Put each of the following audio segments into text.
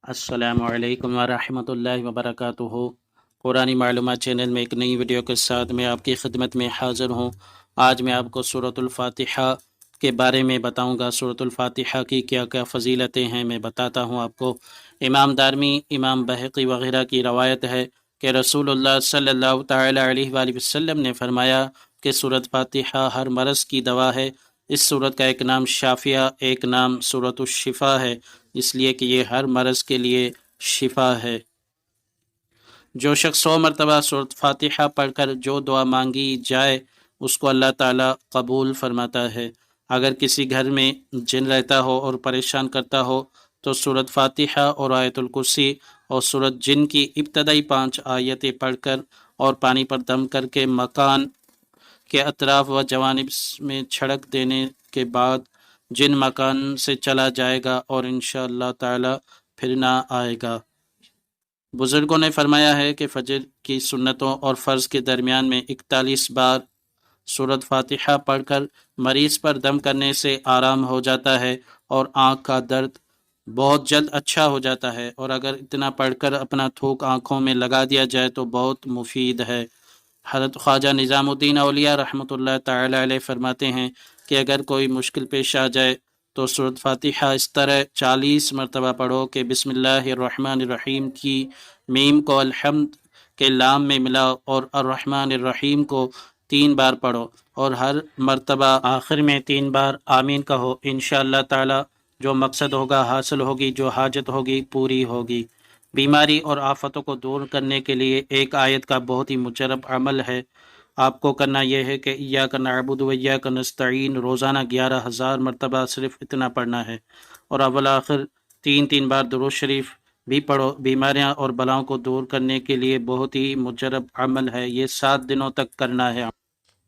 अस्सलामु अलैकुम वरहमतुल्लाहि वबरकातुहू। कुरानी मालूमात चैनल में एक नई वीडियो के साथ मैं आपकी खिदमत में हाज़िर हूँ। आज मैं आपको सूरतुल फातिहा के बारे में बताऊँगा। सूरतुल फातिहा की क्या क्या फ़जीलतें हैं मैं बताता हूँ आपको। इमाम दारमी, इमाम बहक़ी वग़ैरह की रवायत है कि रसूलुल्लाह सल्लल्लाहु तआला अलैहि वसल्लम ने फरमाया कि सूरत फातिहा हर मरज़ की दवा है। इस सूरत का एक नाम शाफिया, एक नाम सूरतुश शिफा है, इसलिए कि ये हर मरज़ के लिए शिफा है। जो शख्स 100 मरतबा सूरत फातिहा पढ़कर जो दुआ मांगी जाए उसको अल्लाह ताला कबूल फरमाता है। अगर किसी घर में जिन रहता हो और परेशान करता हो तो सूरत फातिहा और आयतुल कुर्सी और सूरत जिन की इब्तदाई 5 आयतें पढ़कर और पानी पर दम करके मकान के अतराफ व जवानिब में छिड़क देने के बाद जिन मकान से चला जाएगा और इंशाअल्लाह ताला फिर ना आएगा। बुजुर्गों ने फरमाया है कि फजर की सुन्नतों और फ़र्ज़ के दरमियान में 41 बार सूरत फातिहा पढ़कर मरीज़ पर दम करने से आराम हो जाता है और आँख का दर्द बहुत जल्द अच्छा हो जाता है, और अगर इतना पढ़कर अपना थूक आँखों में लगा दिया जाए तो बहुत मुफीद है। हज़रत ख्वाजा निज़ामुद्दीन औलिया रहमतुल्लाह ताला अलैह फरमाते हैं कि अगर कोई मुश्किल पेश आ जाए तो सूरत फातिहा इस तरह 40 मरतबा पढ़ो कि बिस्मिल्लाहिर्रहमानिर्रहीम की मीम को अल्हम्द के लाम में मिलाओ और अर्रहमानिर्रहीम को 3 बार पढ़ो और हर मरतबा आखिर में 3 बार आमीन कहो। इंशाअल्लाह ताला जो मकसद होगा हासिल होगी, जो हाजत होगी पूरी होगी। बीमारी और आफतों को दूर करने के लिए एक आयत का बहुत ही मुजरब अमल है। आपको करना यह है कि इय्याका नअबुदु व इय्याका नस्तईन रोज़ाना 11,000 मरतबा सिर्फ इतना पढ़ना है, और अव्वल आखिर 3-3 बार दुरूद शरीफ भी पढ़ो। बीमारियां और बलाओं को दूर करने के लिए बहुत ही मुजरब अमल है। ये 7 दिनों तक करना है।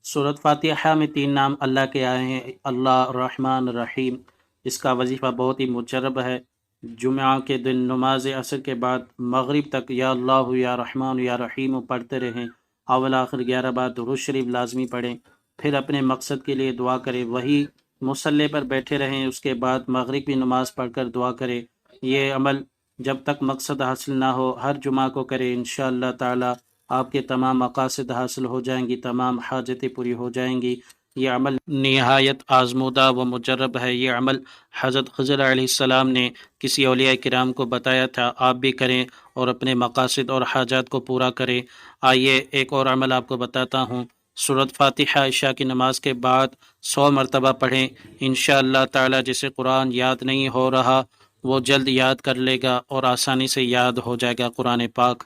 सूरत फातिहा में 3 नाम अल्लाह के आए हैं, अल्लाह, रहमान, रहीम। इसका वजीफ़ा बहुत ही मुजरब है। जुमा के दिन नमाज असर के बाद मगरिब तक या अल्लाह या रहमान या रहीम पढ़ते रहें। अव्वल आखिर 11 बार दुरूद शरीफ लाजमी पढ़ें। फिर अपने मकसद के लिए दुआ करें। वही मुसल्ले पर बैठे रहें। उसके बाद मगरिब की नमाज पढ़कर दुआ करें। ये अमल जब तक मकसद हासिल ना हो हर जुमा को करें। इंशाअल्लाह ताला आपके तमाम मकासद हासिल हो जाएंगी, तमाम हाजतें पूरी हो जाएंगी। ये अमल निहायत आजमूदा व मुजरब है। ये अमल हज़रत ख़िज़र अलैहिस्सलाम ने किसी औलिया किराम को बताया था। आप भी करें और अपने मकासद और हाजात को पूरा करें। आइए एक और अमल आपको बताता हूँ। सूरत फातिहा इशा की नमाज के बाद 100 मरतबा पढ़ें। इंशाअल्लाह ताला जिसे कुरान याद नहीं हो रहा वो जल्द याद कर लेगा और आसानी से याद हो जाएगा कुरान पाक।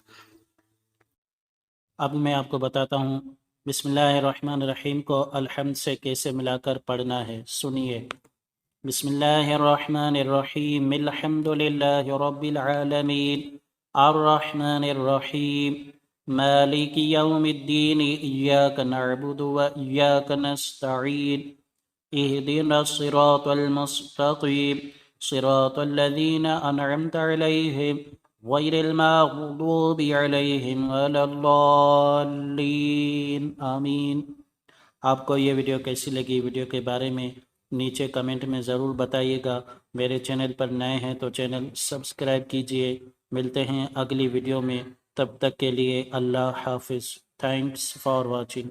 अब मैं आपको बताता हूँ बिस्मिल्लाहिर्रहमानिर्रहीम को अल्हम्द से कैसे मिलाकर पढ़ना है। सुनिए। बिस्मिल्लाहिर्रहमानिर्रहीम अल्हम्दुलिल्लाहि रब्बिल आलमीन अर्रहमानिर्रहीम मालिकि यौमिद्दीन इय्याका नअबुदु व इय्याका नस्तईन इहदिनस सिरातल मुस्तकीम सिरातल लज़ीना अनअमत अलैहिम गैरिल मग़दूबि अलैहिम वलद्दाल्लीन आमीन। आपको ये वीडियो कैसी लगी? वीडियो के बारे में नीचे कमेंट में ज़रूर बताइएगा। मेरे चैनल पर नए हैं तो चैनल सब्सक्राइब कीजिए। मिलते हैं अगली वीडियो में, तब तक के लिए अल्लाह हाफिज़। Thanks for watching.